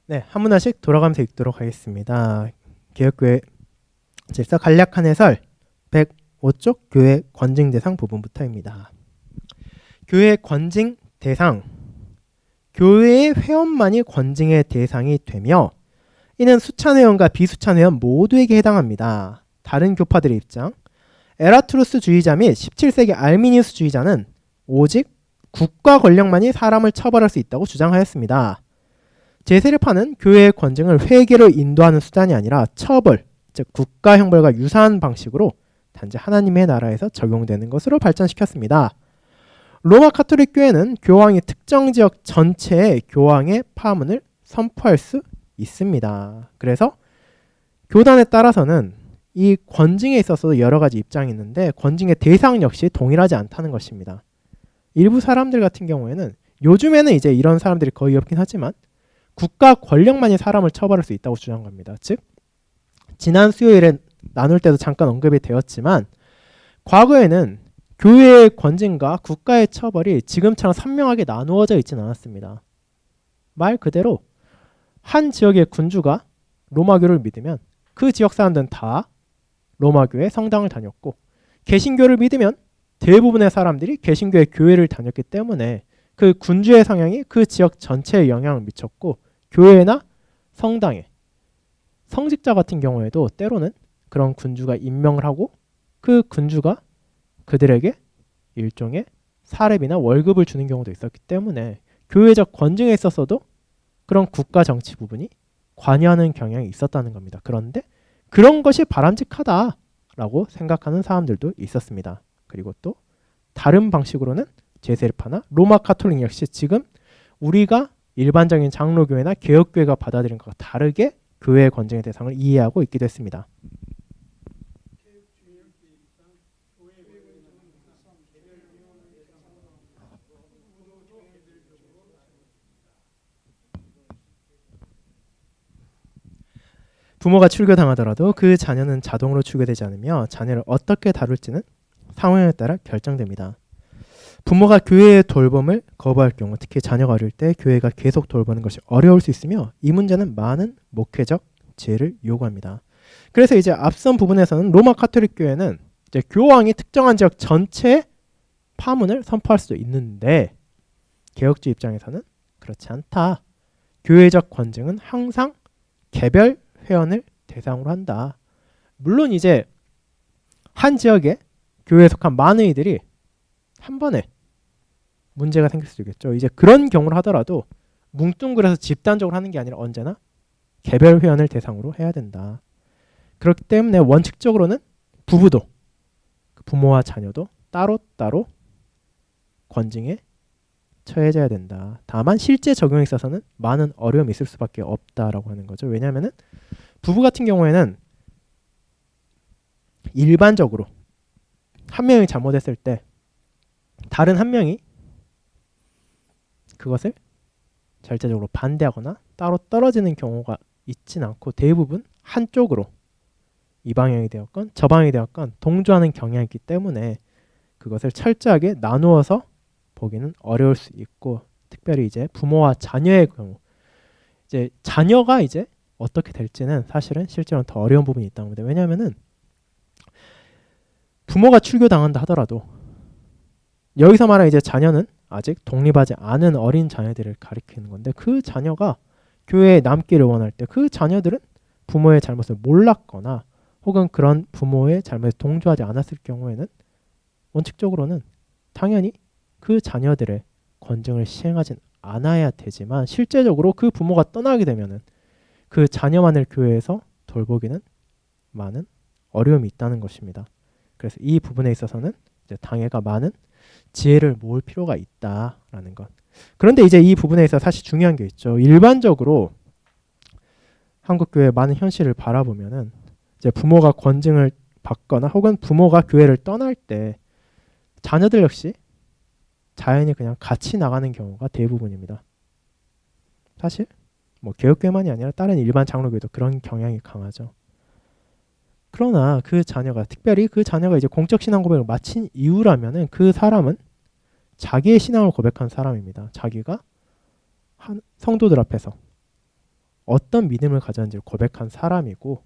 네, 한 문화씩 돌아가면서 읽도록 하겠습니다. 개혁교회 질서 간략한 해설 105쪽 교회 권징 대상 부분부터입니다. 교회 권징 대상, 교회의 회원만이 권징의 대상이 되며 이는 수찬 회원과 비수찬 회원 모두에게 해당합니다. 다른 교파들의 입장, 에라투루스주의자 및 17세기 알미니우스주의자는 오직 국가 권력만이 사람을 처벌할 수 있다고 주장하였습니다. 제세례파는 교회의 권징을 회개로 인도하는 수단이 아니라 처벌, 즉 국가 형벌과 유사한 방식으로 단지 하나님의 나라에서 적용되는 것으로 발전시켰습니다. 로마 카톨릭 교회는 교황이 특정 지역 전체에 교황의 파문을 선포할 수 있습니다. 그래서 교단에 따라서는 이 권징에 있어서 여러 가지 입장이 있는데 권징의 대상 역시 동일하지 않다는 것입니다. 일부 사람들 같은 경우에는 요즘에는 이제 이런 사람들이 거의 없긴 하지만 국가 권력만이 사람을 처벌할 수 있다고 주장합니다. 즉 지난 수요일에 나눌 때도 잠깐 언급이 되었지만 과거에는 교회의 권징과 국가의 처벌이 지금처럼 선명하게 나누어져 있지는 않았습니다. 말 그대로 한 지역의 군주가 로마교를 믿으면 그 지역 사람들은 다 로마교회 성당을 다녔고 개신교를 믿으면 대부분의 사람들이 개신교의 교회를 다녔기 때문에 그 군주의 성향이 그 지역 전체에 영향을 미쳤고 교회나 성당에 성직자 같은 경우에도 때로는 그런 군주가 임명을 하고 그 군주가 그들에게 일종의 사례비나 월급을 주는 경우도 있었기 때문에 교회적 권징에 있어서도 그런 국가 정치 부분이 관여하는 경향이 있었다는 겁니다. 그런데 그런 것이 바람직하다라고 생각하는 사람들도 있었습니다. 그리고 또 다른 방식으로는 제세례파나 로마 카톨릭 역시 지금 우리가 일반적인 장로교회나 개혁교회가 받아들인 것과 다르게 교회의 권징의 대상을 이해하고 있기도 했습니다. 부모가 출교당하더라도 그 자녀는 자동으로 출교되지 않으며 자녀를 어떻게 다룰지는 상황에 따라 결정됩니다. 부모가 교회의 돌봄을 거부할 경우 특히 자녀가 어릴 때 교회가 계속 돌보는 것이 어려울 수 있으며 이 문제는 많은 목회적 지혜를 요구합니다. 그래서 이제 앞선 부분에서는 로마 카톨릭 교회는 이제 교황이 특정한 지역 전체에 파문을 선포할 수도 있는데 개혁주의 입장에서는 그렇지 않다. 교회적 권징은 항상 개별 회원을 대상으로 한다. 물론 이제 한 지역에 교회에 속한 많은 이들이 한 번에 문제가 생길 수도 있겠죠. 이제 그런 경우를 하더라도 뭉뚱그려서 집단적으로 하는 게 아니라 언제나 개별 회원을 대상으로 해야 된다. 그렇기 때문에 원칙적으로는 부부도 부모와 자녀도 따로따로 권징에 처해져야 된다. 다만 실제 적용에 있어서는 많은 어려움이 있을 수밖에 없다라고 하는 거죠. 왜냐하면은 부부 같은 경우에는 일반적으로 한 명이 잘못했을 때 다른 한 명이 그것을 절대적으로 반대하거나 따로 떨어지는 경우가 있진 않고 대부분 한쪽으로 이 방향이 되었건 저 방향이 되었건 동조하는 경향이 있기 때문에 그것을 철저하게 나누어서 보기는 어려울 수 있고 특별히 이제 부모와 자녀의 경우 이제 자녀가 이제 어떻게 될지는 사실은 실제로는 더 어려운 부분이 있다고 합니다. 왜냐하면은 부모가 출교당한다 하더라도 여기서 말하는 이제 자녀는 아직 독립하지 않은 어린 자녀들을 가리키는 건데 그 자녀가 교회에 남기를 원할 때 그 자녀들은 부모의 잘못을 몰랐거나 혹은 그런 부모의 잘못에 동조하지 않았을 경우에는 원칙적으로는 당연히 그 자녀들의 권징을 시행하진 않아야 되지만 실제적으로 그 부모가 떠나게 되면은 그 자녀만을 교회에서 돌보기는 많은 어려움이 있다는 것입니다. 그래서 이 부분에 있어서는 이제 당회가 많은 지혜를 모을 필요가 있다라는 것. 그런데 이제 이 부분에 있어 사실 중요한 게 있죠. 일반적으로 한국 교회의 많은 현실을 바라보면은 이제 부모가 권징을 받거나 혹은 부모가 교회를 떠날 때 자녀들 역시 자연히 그냥 같이 나가는 경우가 대부분입니다. 사실 뭐 개혁교회만이 아니라 다른 일반 장로교회도 그런 경향이 강하죠. 그러나 그 자녀가 특별히 그 자녀가 이제 공적 신앙 고백을 마친 이후라면은 그 사람은 자기의 신앙을 고백한 사람입니다. 자기가 한 성도들 앞에서 어떤 믿음을 가졌는지를 고백한 사람이고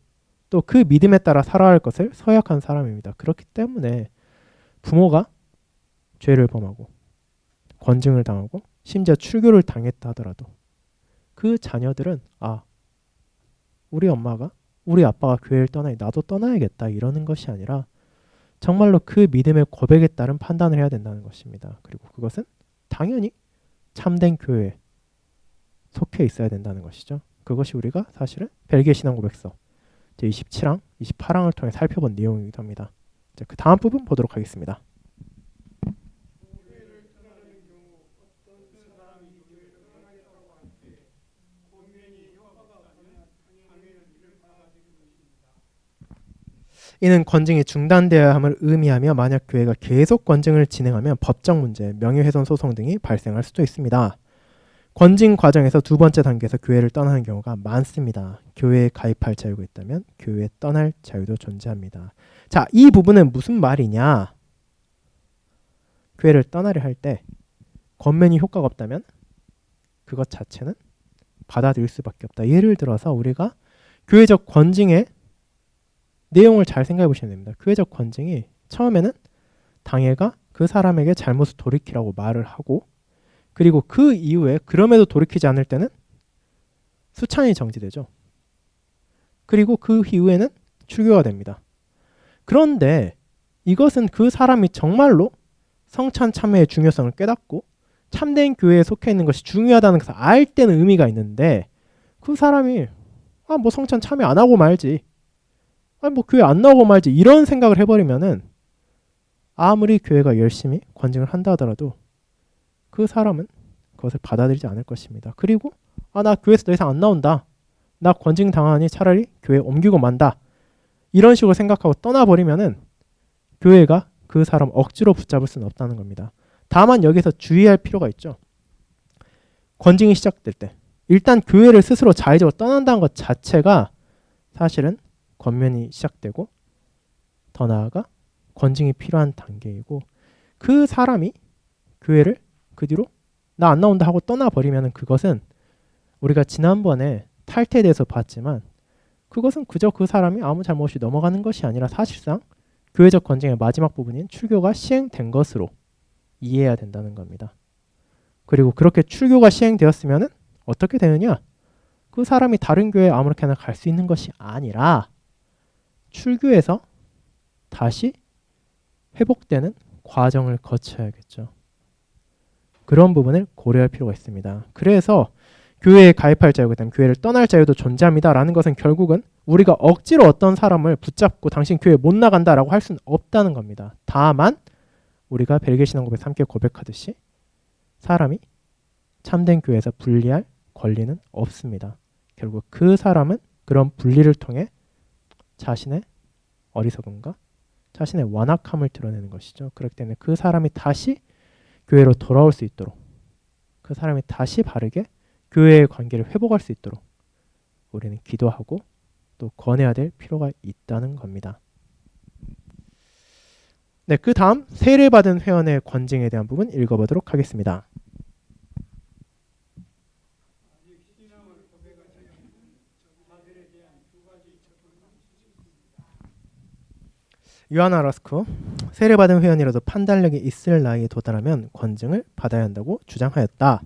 또 그 믿음에 따라 살아갈 것을 서약한 사람입니다. 그렇기 때문에 부모가 죄를 범하고 권징을 당하고 심지어 출교를 당했다 하더라도 그 자녀들은 우리 엄마가 우리 아빠가 교회를 떠나니 나도 떠나야겠다 이러는 것이 아니라 정말로 그 믿음의 고백에 따른 판단을 해야 된다는 것입니다. 그리고 그것은 당연히 참된 교회에 속해 있어야 된다는 것이죠. 그것이 우리가 사실은 벨기에 신앙고백서 제27항, 28항을 통해 살펴본 내용이기도 합니다. 자, 그 다음 부분 보도록 하겠습니다. 이는 권징이 중단되어야 함을 의미하며 만약 교회가 계속 권징을 진행하면 법적 문제, 명예훼손 소송 등이 발생할 수도 있습니다. 권징 과정에서 두 번째 단계에서 교회를 떠나는 경우가 많습니다. 교회에 가입할 자유가 있다면 교회에 떠날 자유도 존재합니다. 자, 이 부분은 무슨 말이냐? 교회를 떠나려 할 때 권면이 효과가 없다면 그것 자체는 받아들일 수밖에 없다. 예를 들어서 우리가 교회적 권징의 내용을 잘 생각해 보시면 됩니다. 교회적 권징이 처음에는 당회가 그 사람에게 잘못을 돌이키라고 말을 하고 그리고 그 이후에 그럼에도 돌이키지 않을 때는 수찬이 정지되죠. 그리고 그 이후에는 출교가 됩니다. 그런데 이것은 그 사람이 정말로 성찬 참회의 중요성을 깨닫고 참된 교회에 속해 있는 것이 중요하다는 것을 알 때는 의미가 있는데 그 사람이 뭐 성찬 참회 안 하고 말지 뭐 교회 안 나오고 말지 이런 생각을 해버리면은 아무리 교회가 열심히 권징을 한다 하더라도 그 사람은 그것을 받아들이지 않을 것입니다. 그리고 나 교회에서 더 이상 안 나온다. 나 권징 당하니 차라리 교회 옮기고 만다. 이런 식으로 생각하고 떠나버리면은 교회가 그 사람 억지로 붙잡을 수는 없다는 겁니다. 다만 여기서 주의할 필요가 있죠. 권징이 시작될 때 일단 교회를 스스로 자의적으로 떠난다는 것 자체가 사실은 권면이 시작되고 더 나아가 권징이 필요한 단계이고 그 사람이 교회를 그 뒤로 나 안 나온다 하고 떠나버리면 그것은 우리가 지난번에 탈퇴에 대해서 봤지만 그것은 그저 그 사람이 아무 잘못 없이 넘어가는 것이 아니라 사실상 교회적 권징의 마지막 부분인 출교가 시행된 것으로 이해해야 된다는 겁니다. 그리고 그렇게 출교가 시행되었으면 어떻게 되느냐? 그 사람이 다른 교회에 아무렇게나 갈 수 있는 것이 아니라 출교해서 다시 회복되는 과정을 거쳐야겠죠. 그런 부분을 고려할 필요가 있습니다. 그래서 교회에 가입할 자유, 그다음 교회를 떠날 자유도 존재합니다라는 것은 결국은 우리가 억지로 어떤 사람을 붙잡고 당신 교회 못 나간다라고 할 수는 없다는 겁니다. 다만 우리가 벨기에 신앙고백 3개 고백하듯이 사람이 참된 교회에서 분리할 권리는 없습니다. 결국 그 사람은 그런 분리를 통해 자신의 어리석음과 자신의 완악함을 드러내는 것이죠. 그렇기 때문에 그 사람이 다시 교회로 돌아올 수 있도록 그 사람이 다시 바르게 교회의 관계를 회복할 수 있도록 우리는 기도하고 또 권해야 될 필요가 있다는 겁니다. 네, 그 다음 세례받은 회원의 권징에 대한 부분 읽어보도록 하겠습니다. 요하나 라스코 세례받은 회원이라도 판단력이 있을 나이에 도달하면 권징을 받아야 한다고 주장하였다.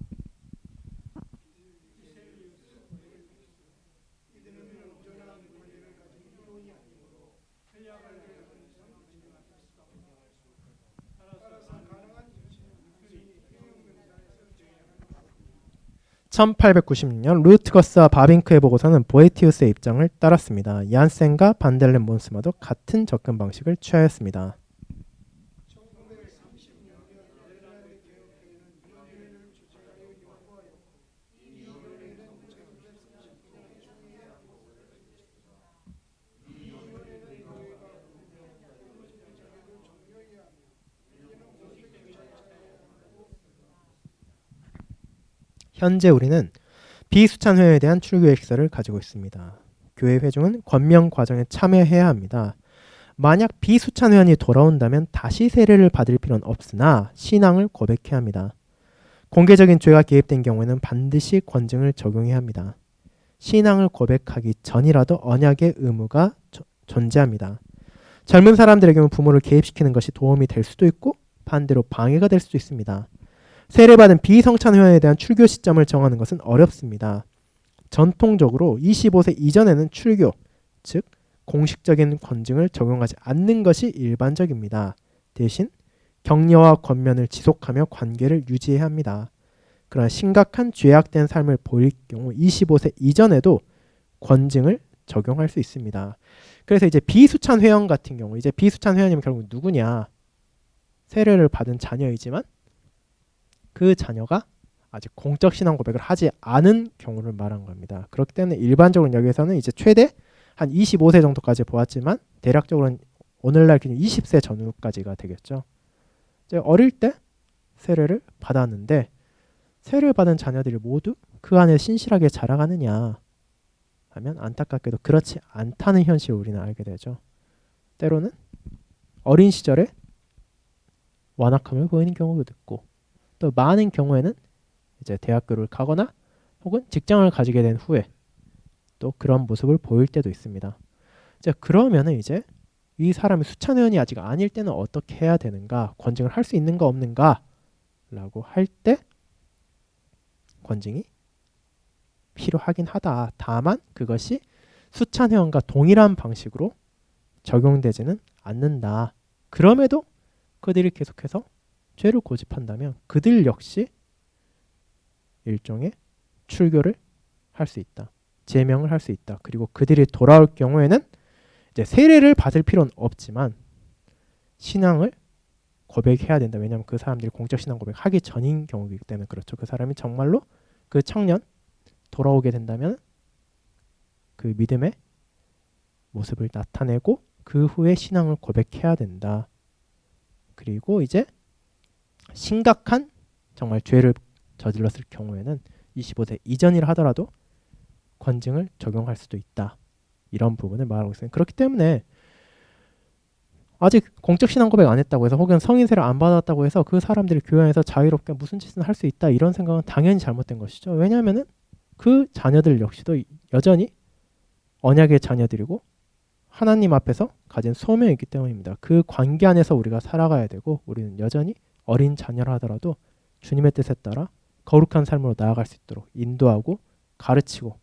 (1896년) 루트거스와 바빙크의 보고서는 보에티우스의 입장을 따랐습니다. 얀센과 반델렌 몬스마도 같은 접근 방식을 취하였습니다. 현재 우리는 비수찬 회원에 대한 출교 역사를 가지고 있습니다. 교회 회중은 권명 과정에 참여해야 합니다. 만약 비수찬 회원이 돌아온다면 다시 세례를 받을 필요는 없으나 신앙을 고백해야 합니다. 공개적인 죄가 개입된 경우에는 반드시 권징을 적용해야 합니다. 신앙을 고백하기 전이라도 언약의 의무가 존재합니다. 젊은 사람들에게는 부모를 개입시키는 것이 도움이 될 수도 있고 반대로 방해가 될 수도 있습니다. 세례받은 비성찬 회원에 대한 출교 시점을 정하는 것은 어렵습니다. 전통적으로 25세 이전에는 출교, 즉 공식적인 권징을 적용하지 않는 것이 일반적입니다. 대신 격려와 권면을 지속하며 관계를 유지해야 합니다. 그러나 심각한 죄악된 삶을 보일 경우 25세 이전에도 권징을 적용할 수 있습니다. 그래서 이제 비수찬 회원 같은 경우, 이제 비수찬 회원이면 결국 누구냐? 세례를 받은 자녀이지만 그 자녀가 아직 공적 신앙 고백을 하지 않은 경우를 말한 겁니다. 그렇기 때문에 일반적으로 여기에서는 이제 최대 한 25세 정도까지 보았지만 대략적으로는 오늘날 기준 20세 전후까지가 되겠죠. 이제 어릴 때 세례를 받았는데 세례를 받은 자녀들이 모두 그 안에 신실하게 자라가느냐 하면 안타깝게도 그렇지 않다는 현실을 우리는 알게 되죠. 때로는 어린 시절에 완악함을 보이는 경우도 있고 또 많은 경우에는 이제 대학교를 가거나 혹은 직장을 가지게 된 후에 또 그런 모습을 보일 때도 있습니다. 이제 그러면은 이제 이 사람이 수찬 회원이 아직 아닐 때는 어떻게 해야 되는가, 권징을 할 수 있는가 없는가 라고 할 때 권징이 필요하긴 하다. 다만 그것이 수찬 회원과 동일한 방식으로 적용되지는 않는다. 그럼에도 그들이 계속해서 죄를 고집한다면 그들 역시 일종의 출교를 할 수 있다. 제명을 할 수 있다. 그리고 그들이 돌아올 경우에는 이제 세례를 받을 필요는 없지만 신앙을 고백해야 된다. 왜냐하면 그 사람들이 공적 신앙 고백하기 전인 경우이기 때문에 그렇죠. 그 사람이 정말로 그 청년 돌아오게 된다면 그 믿음의 모습을 나타내고 그 후에 신앙을 고백해야 된다. 그리고 이제 심각한 정말 죄를 저질렀을 경우에는 25세 이전이라 하더라도 권징을 적용할 수도 있다. 이런 부분을 말하고 있어요. 그렇기 때문에 아직 공적 신앙 고백 안 했다고 해서 혹은 성인세를 안 받았다고 해서 그 사람들이 교회 안에서 자유롭게 무슨 짓은 할 수 있다. 이런 생각은 당연히 잘못된 것이죠. 왜냐하면은 그 자녀들 역시도 여전히 언약의 자녀들이고 하나님 앞에서 가진 소명이 있기 때문입니다. 그 관계 안에서 우리가 살아가야 되고 우리는 여전히 어린 자녀라 하더라도 주님의 뜻에 따라 거룩한 삶으로 나아갈 수 있도록 인도하고 가르치고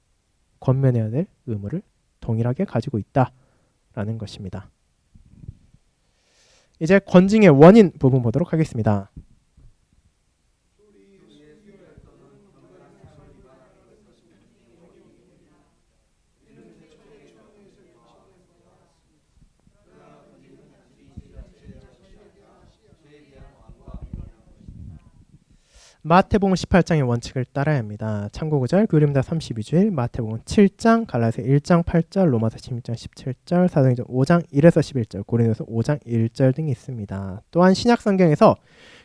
권면해야 될 의무를 동일하게 가지고 있다라는 것입니다. 이제 권징의 원인 부분 보도록 하겠습니다. 마태복음 18장의 원칙을 따라야 합니다. 참고구절 교리입니다. 32주일 마태복음 7장 갈라디아서 1장 8절 로마서 16장 17절 사도행전 5장 1에서 11절 고린도서 5장 1절 등이 있습니다. 또한 신약성경에서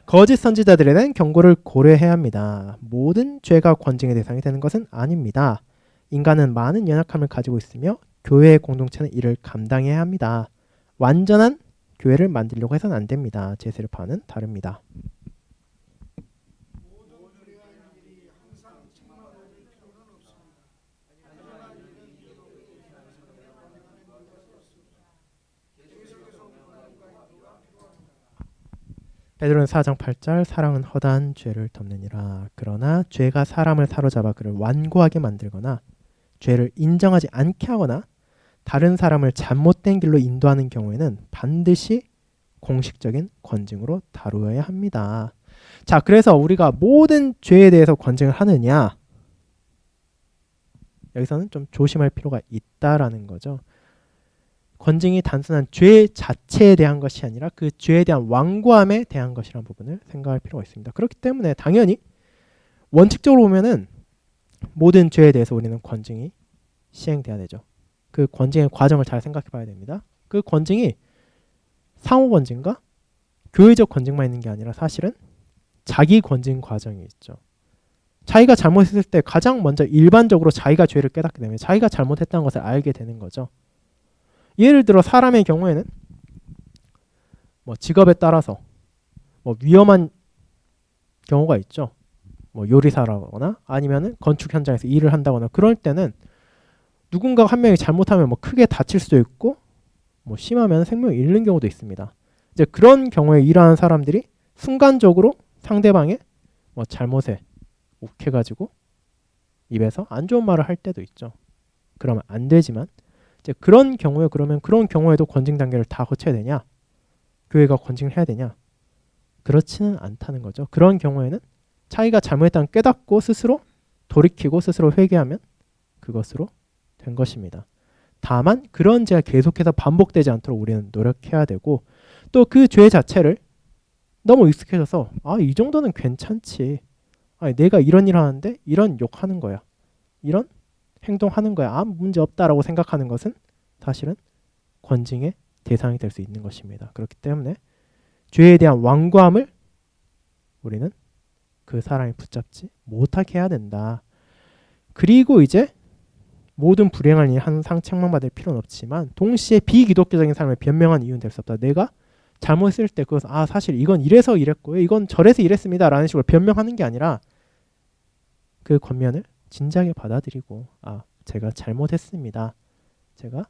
거짓 선지자들에 대한 경고를 고려해야 합니다. 모든 죄가 권징의 대상이 되는 것은 아닙니다. 인간은 많은 연약함을 가지고 있으며 교회의 공동체는 이를 감당해야 합니다. 완전한 교회를 만들려고 해서는 안 됩니다. 제세르파는 다릅니다. 베드로는 4장 8절 사랑은 허다한 죄를 덮느니라. 그러나 죄가 사람을 사로잡아 그를 완고하게 만들거나 죄를 인정하지 않게 하거나 다른 사람을 잘못된 길로 인도하는 경우에는 반드시 공식적인 권징으로 다루어야 합니다. 자, 그래서 우리가 모든 죄에 대해서 권징을 하느냐? 여기서는 좀 조심할 필요가 있다라는 거죠. 권징이 단순한 죄 자체에 대한 것이 아니라 그 죄에 대한 완고함에 대한 것이라는 부분을 생각할 필요가 있습니다. 그렇기 때문에 당연히 원칙적으로 보면은 모든 죄에 대해서 우리는 권징이 시행돼야 되죠. 그 권징의 과정을 잘 생각해 봐야 됩니다. 그 권징이 상호 권징과 교회적 권징만 있는 게 아니라 사실은 자기 권징 과정이 있죠. 자기가 잘못했을 때 가장 먼저 일반적으로 자기가 죄를 깨닫게 되면 자기가 잘못했다는 것을 알게 되는 거죠. 예를 들어 사람의 경우에는 뭐 직업에 따라서 뭐 위험한 경우가 있죠. 뭐 요리사라거나 아니면은 건축 현장에서 일을 한다거나 그럴 때는 누군가 한 명이 잘못하면 뭐 크게 다칠 수도 있고 뭐 심하면 생명을 잃는 경우도 있습니다. 이제 그런 경우에 이러한 사람들이 순간적으로 상대방의 뭐 잘못에 욱해가지고 입에서 안 좋은 말을 할 때도 있죠. 그러면 안 되지만 이제 그런 경우에 그러면 그런 경우에도 권징 단계를 다 거쳐야 되냐? 교회가 권징을 해야 되냐? 그렇지는 않다는 거죠. 그런 경우에는 자기가 잘못했다는 깨닫고 스스로 돌이키고 스스로 회개하면 그것으로 된 것입니다. 다만 그런 죄가 계속해서 반복되지 않도록 우리는 노력해야 되고 또 그 죄 자체를 너무 익숙해져서 이 정도는 괜찮지. 내가 이런 일 하는데 이런 욕하는 거야. 이런 행동하는 거야. 아무 문제 없다라고 생각하는 것은 사실은 권징의 대상이 될 수 있는 것입니다. 그렇기 때문에 죄에 대한 완고함을 우리는 그 사람이 붙잡지 못하게 해야 된다. 그리고 이제 모든 불행한 일 항상 책망받을 필요는 없지만 동시에 비기독교적인 삶을 변명한 이유는 될 수 없다. 내가 잘못했을 때 그것은 사실 이건 이래서 이랬고요. 이건 저래서 이랬습니다. 라는 식으로 변명하는 게 아니라 그 권면을 진지하게 받아들이고 제가 잘못했습니다. 제가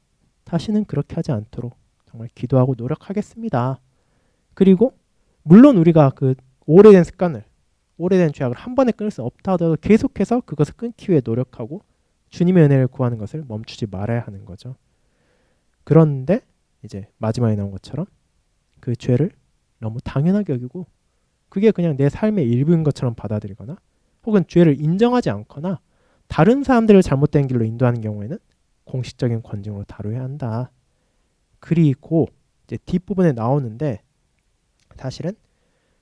다시는 그렇게 하지 않도록 정말 기도하고 노력하겠습니다. 그리고 물론 우리가 그 오래된 습관을 오래된 죄악을 한 번에 끊을 수 없다 하더라도 계속해서 그것을 끊기 위해 노력하고 주님의 은혜를 구하는 것을 멈추지 말아야 하는 거죠. 그런데 이제 마지막에 나온 것처럼 그 죄를 너무 당연하게 여기고 그게 그냥 내 삶의 일부인 것처럼 받아들이거나 혹은 죄를 인정하지 않거나 다른 사람들을 잘못된 길로 인도하는 경우에는 공식적인 권징으로 다뤄야 한다. 그리고 이제 뒷부분에 나오는데 사실은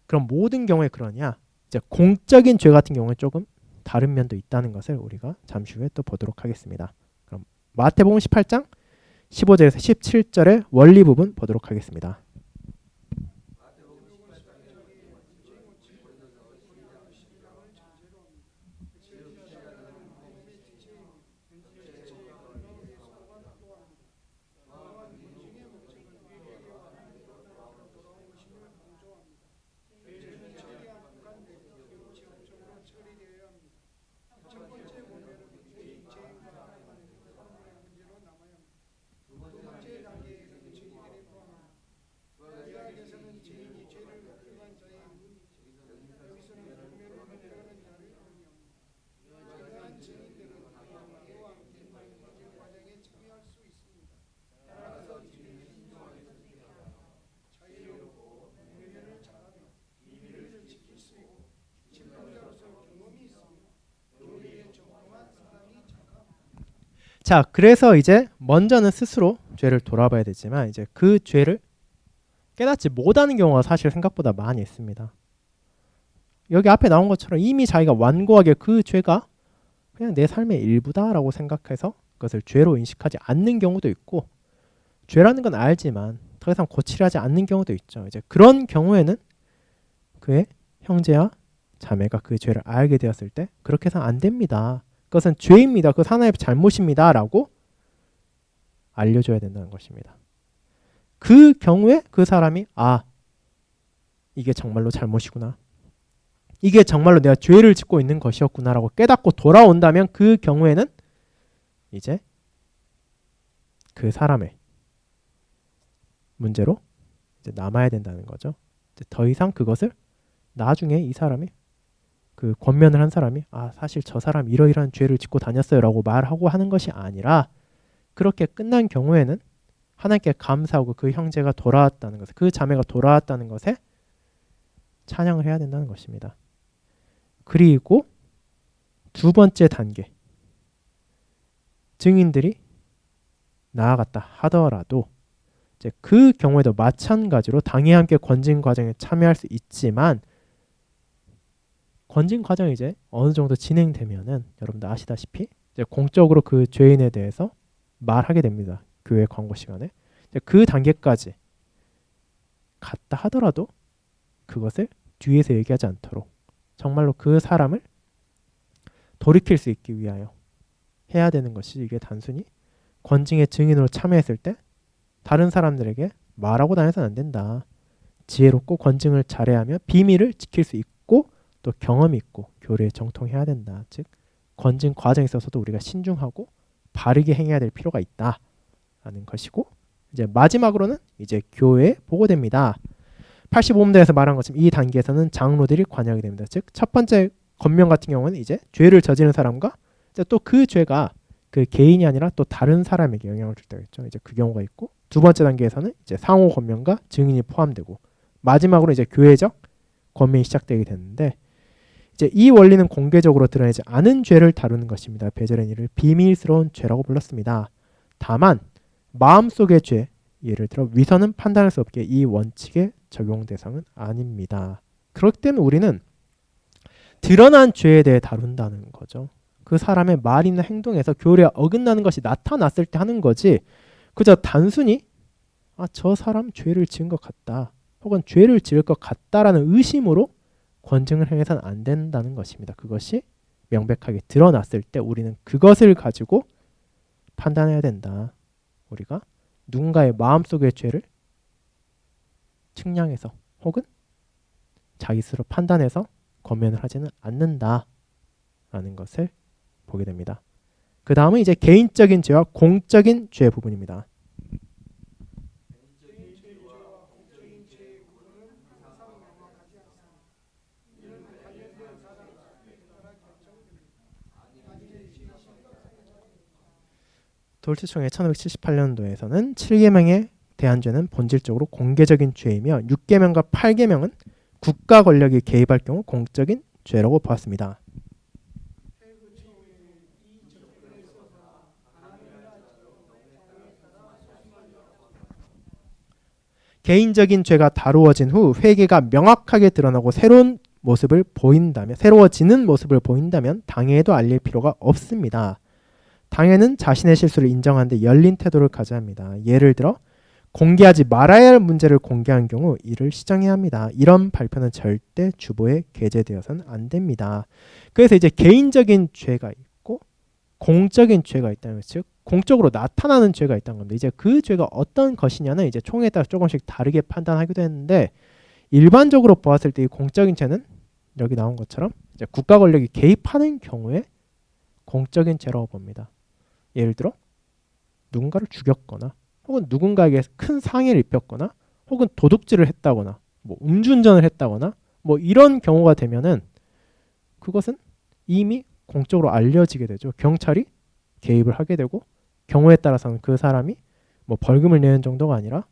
그럼 모든 경우에 그러냐? 이제 공적인 죄 같은 경우에 조금 다른 면도 있다는 것을 우리가 잠시 후에 또 보도록 하겠습니다. 그럼 마태복음 18장 15절에서 17절의 원리 부분 보도록 하겠습니다. 자, 그래서 이제 먼저는 스스로 죄를 돌아봐야 되지만 이제 그 죄를 깨닫지 못하는 경우가 사실 생각보다 많이 있습니다. 여기 앞에 나온 것처럼 이미 자기가 완고하게 그 죄가 그냥 내 삶의 일부다라고 생각해서 그것을 죄로 인식하지 않는 경우도 있고 죄라는 건 알지만 더 이상 고치려 하지 않는 경우도 있죠. 이제 그런 경우에는 그의 형제와 자매가 그 죄를 알게 되었을 때 그렇게 해서는 안 됩니다. 그것은 죄입니다. 그것은 하나의 잘못입니다. 라고 알려줘야 된다는 것입니다. 그 경우에 그 사람이 이게 정말로 잘못이구나. 이게 정말로 내가 죄를 짓고 있는 것이었구나 라고 깨닫고 돌아온다면 그 경우에는 이제 그 사람의 문제로 이제 남아야 된다는 거죠. 이제 더 이상 그것을 나중에 이 사람이 그 권면을 한 사람이 사실 저 사람 이러이러한 죄를 짓고 다녔어요 라고 말하고 하는 것이 아니라 그렇게 끝난 경우에는 하나님께 감사하고 그 형제가 돌아왔다는 것에 그 자매가 돌아왔다는 것에 찬양을 해야 된다는 것입니다. 그리고 두 번째 단계 증인들이 나아갔다 하더라도 이제 그 경우에도 마찬가지로 당회와 함께 권징 과정에 참여할 수 있지만 권징 과정이 이제 어느 정도 진행되면은 여러분들 아시다시피 이제 공적으로 그 죄인에 대해서 말하게 됩니다. 교회 광고 시간에. 이제 그 단계까지 갔다 하더라도 그것을 뒤에서 얘기하지 않도록 정말로 그 사람을 돌이킬 수 있기 위하여 해야 되는 것이 이게 단순히 권징의 증인으로 참여했을 때 다른 사람들에게 말하고 다녀서는 안 된다. 지혜롭고 권징을 잘해야 하며 비밀을 지킬 수 있고 또 경험이 있고 교리에 정통해야 된다. 즉 권징 과정에 있어서도 우리가 신중하고 바르게 행해야 될 필요가 있다라는 것이고, 이제 마지막으로는 이제 교회에 보고됩니다. 85문단에서 말한 것처럼 이 단계에서는 장로들이 관여하게 됩니다. 즉 첫 번째 권면 같은 경우는 이제 죄를 저지른 사람과 또 그 죄가 그 개인이 아니라 또 다른 사람에게 영향을 줄 때가 있죠. 이제 그 경우가 있고, 두 번째 단계에서는 이제 상호 권면과 증인이 포함되고, 마지막으로 이제 교회적 권면이 시작되게 되는데, 이제 이 원리는 공개적으로 드러내지 않은 죄를 다루는 것입니다. 베젤은 이를 비밀스러운 죄라고 불렀습니다. 다만 마음속의 죄, 예를 들어 위선은 판단할 수 없게 이 원칙의 적용 대상은 아닙니다. 그렇기 때문에 우리는 드러난 죄에 대해 다룬다는 거죠. 그 사람의 말이나 행동에서 교리가 어긋나는 것이 나타났을 때 하는 거지, 그저 단순히 저 사람 죄를 지은 것 같다, 혹은 죄를 지을 것 같다라는 의심으로 권증을 행해서는 안 된다는 것입니다. 그것이 명백하게 드러났을 때 우리는 그것을 가지고 판단해야 된다. 우리가 누군가의 마음속의 죄를 측량해서 혹은 자기 스스로 판단해서 권면을 하지는 않는다라는 것을 보게 됩니다. 그 다음은 이제 개인적인 죄와 공적인 죄 부분입니다. 도르트총회 1578년도에서는 7계명에 대한 죄는 본질적으로 공개적인 죄이며 6계명과 8계명은 국가 권력이 개입할 경우 공적인 죄라고 보았습니다. 개인적인 죄가 다루어진 후 회개가 명확하게 드러나고 새로워지는 모습을 보인다면 당회에도 알릴 필요가 없습니다. 당회는 자신의 실수를 인정하는데 열린 태도를 가져야 합니다. 예를 들어 공개하지 말아야 할 문제를 공개한 경우 이를 시정해야 합니다. 이런 발표는 절대 주보에 게재되어서는 안 됩니다. 그래서 이제 개인적인 죄가 있고 공적인 죄가 있다는 것, 즉 공적으로 나타나는 죄가 있다는 겁니다. 이제 그 죄가 어떤 것이냐는 이제 총회에 따라 조금씩 다르게 판단하기도 했는데, 일반적으로 보았을 때 이 공적인 죄는 여기 나온 것처럼 이제 국가 권력이 개입하는 경우에 공적인 죄라고 봅니다. 예를 들어 누군가를 죽였거나 혹은 누군가에게 큰 상해를 입혔거나 혹은 도둑질을 했다거나 음주운전을 했다거나 이런 경우가 되면은 그것은 이미 공적으로 알려지게 되죠. 경찰이 개입을 하게 되고, 경우에 따라서는 그 사람이 벌금을 내는 정도가 아니라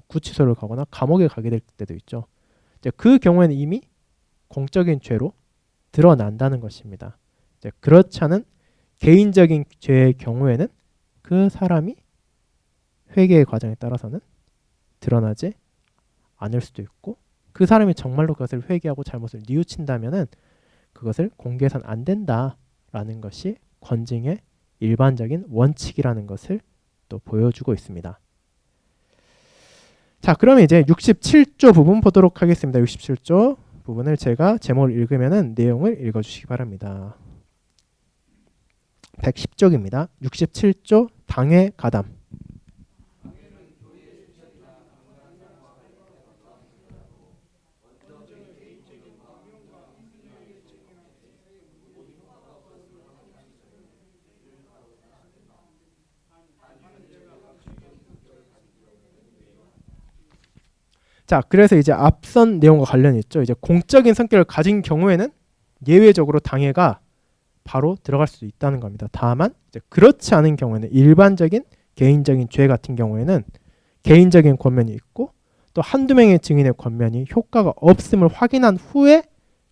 구치소를 가거나 감옥에 가게 될 때도 있죠. 이제 그 경우에는 이미 공적인 죄로 드러난다는 것입니다. 이제 그렇지 않은 개인적인 죄의 경우에는 그 사람이 회개의 과정에 따라서는 드러나지 않을 수도 있고, 그 사람이 정말로 그것을 회개하고 잘못을 뉘우친다면은 그것을 공개해서는 안 된다라는 것이 권징의 일반적인 원칙이라는 것을 또 보여주고 있습니다. 자, 그러면 이제 67조 부분 보도록 하겠습니다. 67조 부분을 제가 제목을 읽으면은 내용을 읽어주시기 바랍니다. 110쪽입니다. 67조 당회 가담. 자, 그래서 이제 앞선 내용과 관련이 있죠. 이제 공적인 성격을 가진 경우에는 예외적으로 당회가 바로 들어갈 수 있다는 겁니다. 다만 이제 그렇지 않은 경우에는 일반적인 개인적인 죄 같은 경우에는 개인적인 권면이 있고 또 한두 명의 증인의 권면이 효과가 없음을 확인한 후에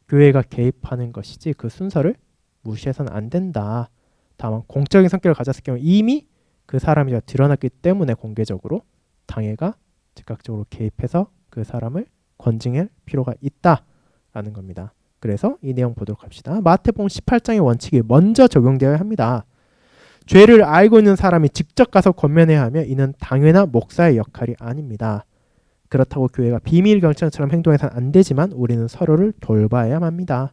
교회가 개입하는 것이지 그 순서를 무시해서는 안 된다. 다만 공적인 성격을 가졌을 경우 이미 그 사람이 드러났기 때문에 공개적으로 당회가 즉각적으로 개입해서 그 사람을 권징할 필요가 있다라는 겁니다. 그래서 이 내용 보도록 합시다. 마태복음 18장의 원칙이 먼저 적용되어야 합니다. 죄를 알고 있는 사람이 직접 가서 권면해야 하며 이는 당회나 목사의 역할이 아닙니다. 그렇다고 교회가 비밀 경찰처럼 행동해서는 안 되지만 우리는 서로를 돌봐야 합니다.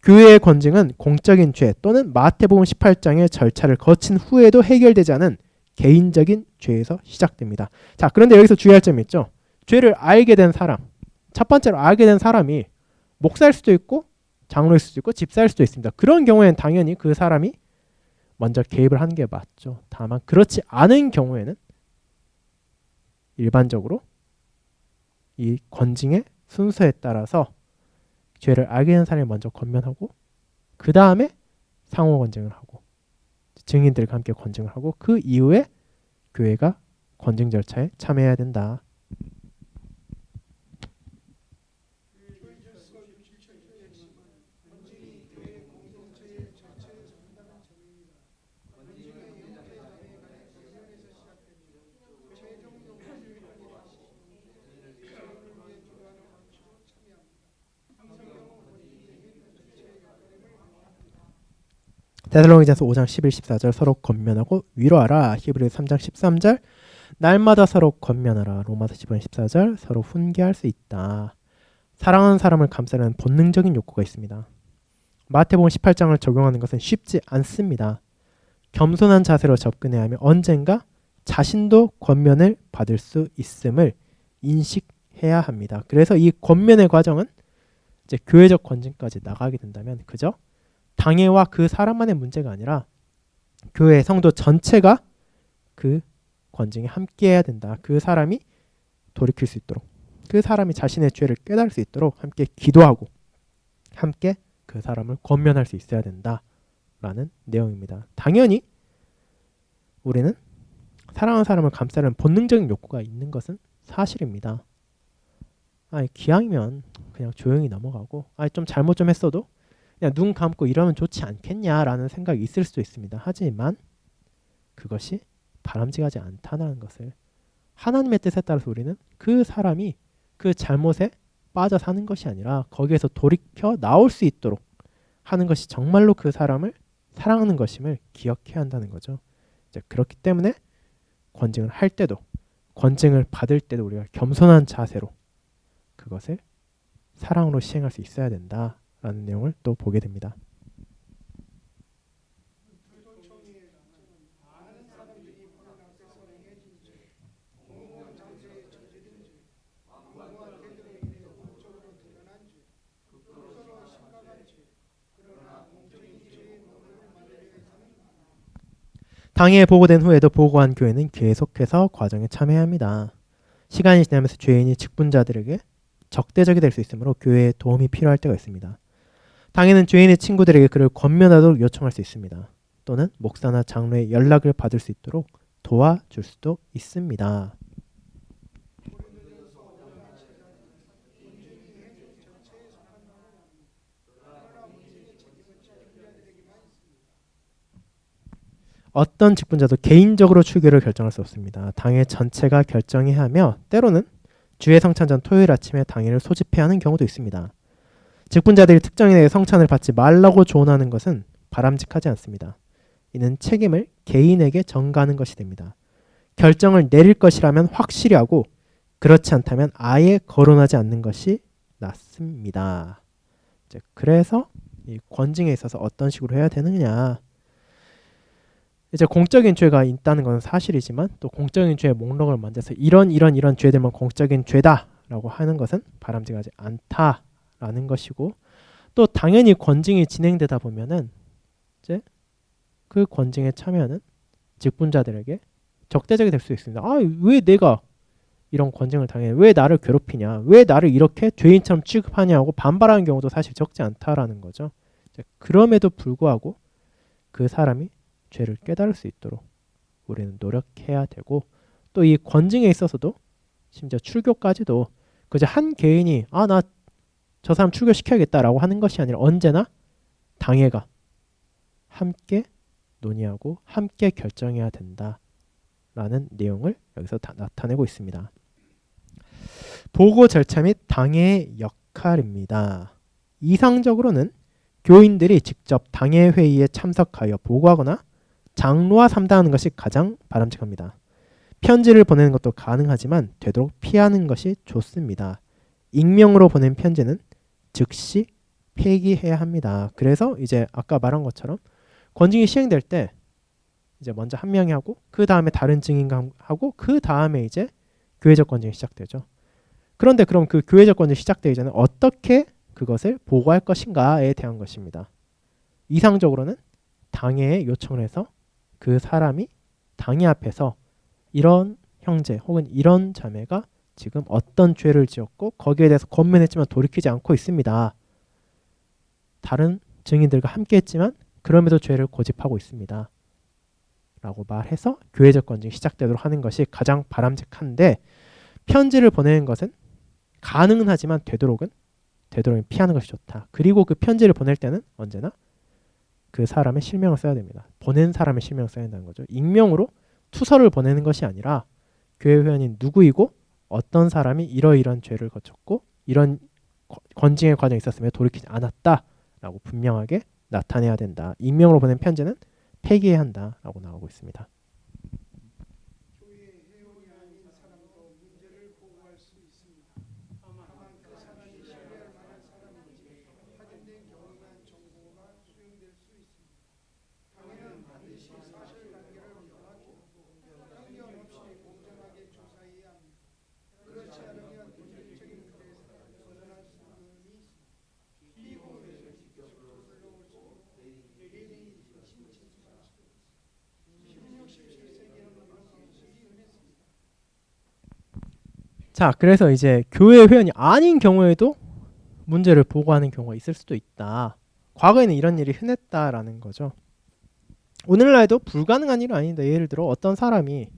교회의 권징은 공적인 죄 또는 마태복음 18장의 절차를 거친 후에도 해결되지 않은 개인적인 죄에서 시작됩니다. 자, 그런데 여기서 주의할 점이 있죠. 죄를 알게 된 사람, 첫 번째로 알게 된 사람이 목사일 수도 있고 장로일 수도 있고 집사일 수도 있습니다. 그런 경우에는 당연히 그 사람이 먼저 개입을 하는 게 맞죠. 다만 그렇지 않은 경우에는 일반적으로 이 권징의 순서에 따라서 죄를 알게 된 사람이 먼저 권면하고 그 다음에 상호 권징을 하고 증인들과 함께 권징을 하고 그 이후에 교회가 권징 절차에 참여해야 된다. 데살로니가서 5장 11, 14절 서로 권면하고 위로하라. 히브리서 3장 13절 날마다 서로 권면하라. 로마서 10장 14절 서로 훈계할 수 있다. 사랑하는 사람을 감싸려는 본능적인 욕구가 있습니다. 마태복음 18장을 적용하는 것은 쉽지 않습니다. 겸손한 자세로 접근해야 하며 언젠가 자신도 권면을 받을 수 있음을 인식해야 합니다. 그래서 이 권면의 과정은 이제 교회적 권징까지 나가게 된다면 그죠? 당회와 그 사람만의 문제가 아니라 교회 성도 전체가 그 권징에 함께해야 된다. 그 사람이 돌이킬 수 있도록, 그 사람이 자신의 죄를 깨달을 수 있도록 함께 기도하고 함께 그 사람을 권면할 수 있어야 된다라는 내용입니다. 당연히 우리는 사랑하는 사람을 감싸려는 본능적인 욕구가 있는 것은 사실입니다. 기왕이면 그냥 조용히 넘어가고 좀 잘못 좀 했어도 그냥 눈 감고 이러면 좋지 않겠냐라는 생각이 있을 수도 있습니다. 하지만 그것이 바람직하지 않다는 것을 하나님의 뜻에 따라서 우리는 그 사람이 그 잘못에 빠져 사는 것이 아니라 거기에서 돌이켜 나올 수 있도록 하는 것이 정말로 그 사람을 사랑하는 것임을 기억해야 한다는 거죠. 이제 그렇기 때문에 권징을 할 때도 권징을 받을 때도 우리가 겸손한 자세로 그것을 사랑으로 시행할 수 있어야 된다라는 내용을 또 보게 됩니다. 당회에 보고된 후에도 보고한 교회는 계속해서 과정에 참여해야 합니다. 시간이 지나면서 죄인이 직분자들에게 적대적이 될 수 있으므로 교회에 도움이 필요할 때가 있습니다. 당회는 죄인의 친구들에게 그를 권면하도록 요청할 수 있습니다. 또는 목사나 장로의 연락을 받을 수 있도록 도와줄 수도 있습니다. 어떤 직분자도 개인적으로 출교를 결정할 수 없습니다. 당회 전체가 결정해야 하며 때로는 주의 성찬 전 토요일 아침에 당회를 소집해야 하는 경우도 있습니다. 직분자들이 특정인에게 성찬을 받지 말라고 조언하는 것은 바람직하지 않습니다. 이는 책임을 개인에게 전가하는 것이 됩니다. 결정을 내릴 것이라면 확실히 하고 그렇지 않다면 아예 거론하지 않는 것이 낫습니다. 그래서 이 권징에 있어서 어떤 식으로 해야 되느냐, 이제 공적인 죄가 있다는 것은 사실이지만 또 공적인 죄의 목록을 만들어서 이런 죄들만 공적인 죄다라고 하는 것은 바람직하지 않다라는 것이고, 또 당연히 권징이 진행되다 보면은 이제 그 권징에 참여하는 직분자들에게 적대적이 될 수 있습니다. 왜 내가 이런 권징을 당해? 왜 나를 괴롭히냐? 왜 나를 이렇게 죄인처럼 취급하냐고 반발하는 경우도 사실 적지 않다라는 거죠. 그럼에도 불구하고 그 사람이 죄를 깨달을 수 있도록 우리는 노력해야 되고, 또 이 권징에 있어서도 심지어 출교까지도 그저 한 개인이 나 저 사람 출교시켜야겠다라고 하는 것이 아니라 언제나 당회가 함께 논의하고 함께 결정해야 된다라는 내용을 여기서 다 나타내고 있습니다. 보고 절차 및 당회의 역할입니다. 이상적으로는 교인들이 직접 당회 회의에 참석하여 보고하거나 장로와 상담하는 것이 가장 바람직합니다. 편지를 보내는 것도 가능하지만 되도록 피하는 것이 좋습니다. 익명으로 보낸 편지는 즉시 폐기해야 합니다. 그래서 이제 아까 말한 것처럼 권징이 시행될 때 이제 먼저 한 명이 하고 그 다음에 다른 증인과 하고 그 다음에 이제 교회적 권징이 시작되죠. 그런데 그럼 그 교회적 권징이 시작되기 전에 어떻게 그것을 보고할 것인가에 대한 것입니다. 이상적으로는 당회에 요청을 해서 그 사람이 당회 앞에서 이런 형제 혹은 이런 자매가 지금 어떤 죄를 지었고 거기에 대해서 권면했지만 돌이키지 않고 있습니다. 다른 증인들과 함께 했지만 그럼에도 죄를 고집하고 있습니다. 라고 말해서 교회적 건증이 시작되도록 하는 것이 가장 바람직한데, 편지를 보내는 것은 가능은 하지만 되도록은 피하는 것이 좋다. 그리고 그 편지를 보낼 때는 언제나 그 사람의 실명을 써야 됩니다. 보낸 사람의 실명을 써야 된다는 거죠. 익명으로 투서를 보내는 것이 아니라 교회 회원인 누구이고 어떤 사람이 이러이러한 죄를 거쳤고 이런 건징의 과정이 있었으며 돌이키지 않았다라고 분명하게 나타내야 된다. 익명으로 보낸 편지는 폐기해야 한다라고 나오고 있습니다. 자, 그래서 이제 교회 회원이 아닌 경우에도 문제를 보고하는 경우가 있을 수도 있다. 과거에는 이런 일이 흔했다라는 거죠. 오늘날에도 불가능한 일은 아닌데, 예를 들어 어떤 사람이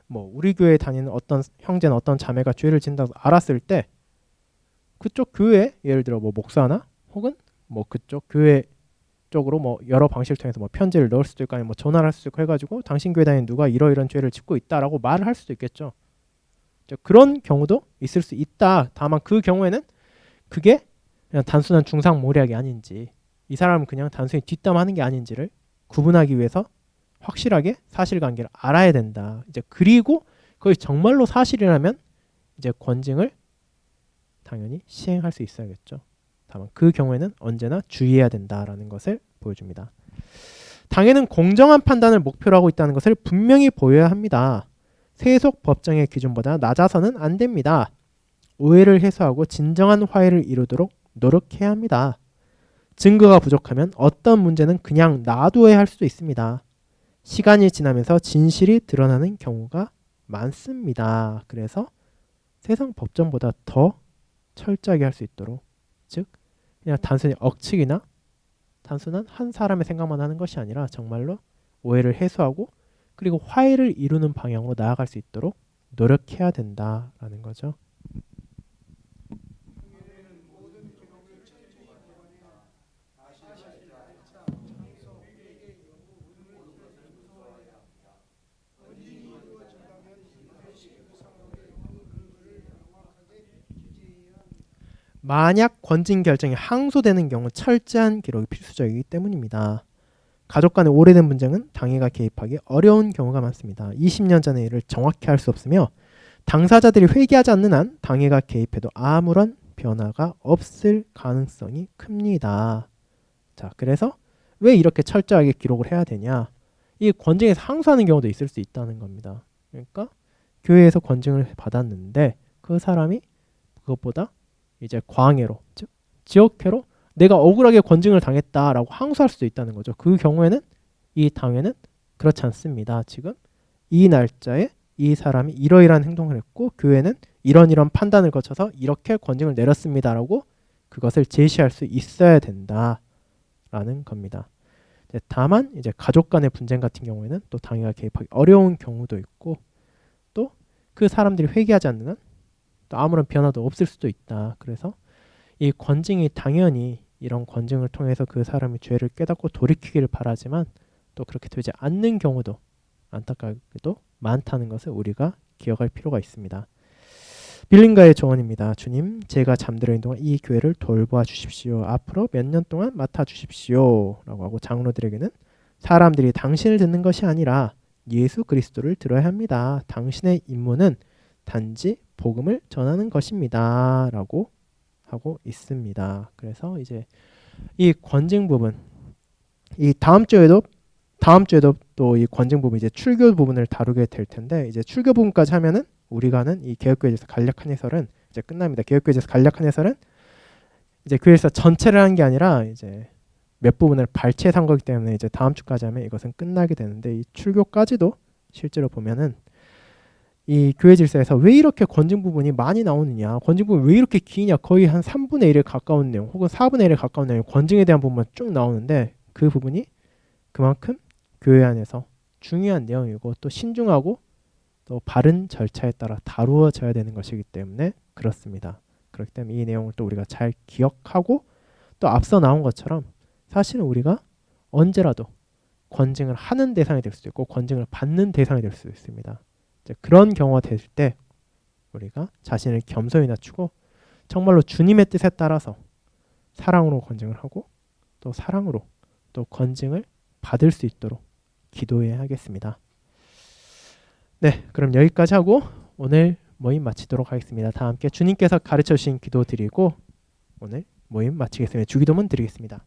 뭐 우리 교회에 다니는 어떤 형제나 어떤 자매가 죄를 짓는다고 알았을 때 그쪽 교회, 예를 들어 뭐 목사나 혹은 뭐 그쪽 교회 쪽으로 뭐 여러 방식을 통해서 뭐 편지를 넣을 수도 있고 아니면 뭐 전화를 할 수도 있고 해가지고 당신 교회 다니는 누가 이러이러한 죄를 짓고 있다라고 말을 할 수도 있겠죠. 그런 경우도 있을 수 있다. 다만 그 경우에는 그게 그냥 단순한 중상모략이 아닌지, 이 사람은 그냥 단순히 뒷담하는 게 아닌지를 구분하기 위해서 확실하게 사실관계를 알아야 된다. 이제 그리고 그것이 정말로 사실이라면 이제 권징을 당연히 시행할 수 있어야겠죠. 다만 그 경우에는 언제나 주의해야 된다라는 것을 보여줍니다. 당에는 공정한 판단을 목표로 하고 있다는 것을 분명히 보여야 합니다. 세속 법정의 기준보다 낮아서는 안 됩니다. 오해를 해소하고 진정한 화해를 이루도록 노력해야 합니다. 증거가 부족하면 어떤 문제는 그냥 놔둬야 할 수도 있습니다. 시간이 지나면서 진실이 드러나는 경우가 많습니다. 그래서 세상 법정보다 더 철저하게 할 수 있도록, 즉 그냥 단순히 억측이나 단순한 한 사람의 생각만 하는 것이 아니라 정말로 오해를 해소하고 그리고 화해를 이루는 방향으로 나아갈 수 있도록 노력해야 된다라는 거죠. 만약 권징 결정이 항소되는 경우 철저한 기록이 필수적이기 때문입니다. 가족 간의 오래된 분쟁은 당회가 개입하기 어려운 경우가 많습니다. 20년 전의 일을 정확히 알 수 없으며 당사자들이 회개하지 않는 한 당회가 개입해도 아무런 변화가 없을 가능성이 큽니다. 자, 그래서 왜 이렇게 철저하게 기록을 해야 되냐? 이 권징에서 항소하는 경우도 있을 수 있다는 겁니다. 그러니까 교회에서 권징을 받았는데 그 사람이 그것보다 이제 광해로, 즉 지역회로 내가 억울하게 권징을 당했다라고 항소할 수도 있다는 거죠. 그 경우에는 이 당회는 그렇지 않습니다. 지금 이 날짜에 이 사람이 이러이러한 행동을 했고 교회는 이런 판단을 거쳐서 이렇게 권징을 내렸습니다라고 그것을 제시할 수 있어야 된다라는 겁니다. 다만 이제 가족 간의 분쟁 같은 경우에는 또 당회가 개입하기 어려운 경우도 있고 또 그 사람들이 회개하지 않는 한 또 아무런 변화도 없을 수도 있다. 그래서 이 권징이 당연히 이런 권징을 통해서 그 사람이 죄를 깨닫고 돌이키기를 바라지만 또 그렇게 되지 않는 경우도 안타깝게도 많다는 것을 우리가 기억할 필요가 있습니다. 빌린가의 조언입니다. 주님, 제가 잠들어 있는 동안 이 교회를 돌보아 주십시오. 앞으로 몇 년 동안 맡아 주십시오. 라고 하고 장로들에게는 사람들이 당신을 듣는 것이 아니라 예수 그리스도를 들어야 합니다. 당신의 임무는 단지 복음을 전하는 것입니다. 라고 하고 있습니다. 그래서 이제 이 권징 부분, 이 다음 주에도 또 이 권징 부분 이제 출교 부분을 다루게 될 텐데, 이제 출교 부분까지 하면은 우리가 하는 이 개혁교회에서 간략한 해설은 이제 끝납니다. 개혁교회에서 간략한 해설은 이제 교회에서 전체를 하는 게 아니라 이제 몇 부분을 발췌한 거기 때문에 이제 다음 주까지 하면 이것은 끝나게 되는데 이 출교까지도 실제로 보면은 이 교회 질서에서 왜 이렇게 권징 부분이 많이 나오느냐, 권징 부분이 왜 이렇게 기냐, 거의 한 3분의 1에 가까운 내용 혹은 4분의 1에 가까운 내용 권징에 대한 부분만 쭉 나오는데 그 부분이 그만큼 교회 안에서 중요한 내용이고 또 신중하고 또 바른 절차에 따라 다루어져야 되는 것이기 때문에 그렇습니다. 그렇기 때문에 이 내용을 또 우리가 잘 기억하고 또 앞서 나온 것처럼 사실은 우리가 언제라도 권징을 하는 대상이 될 수도 있고 권징을 받는 대상이 될 수도 있습니다. 이제 그런 경우가 될 때 우리가 자신을 겸손히 낮추고 정말로 주님의 뜻에 따라서 사랑으로 권징을 하고 또 사랑으로 또 권징을 받을 수 있도록 기도해야 하겠습니다. 네, 그럼 여기까지 하고 오늘 모임 마치도록 하겠습니다. 다 함께 주님께서 가르쳐 주신 기도 드리고 오늘 모임 마치겠습니다. 주기도문 드리겠습니다.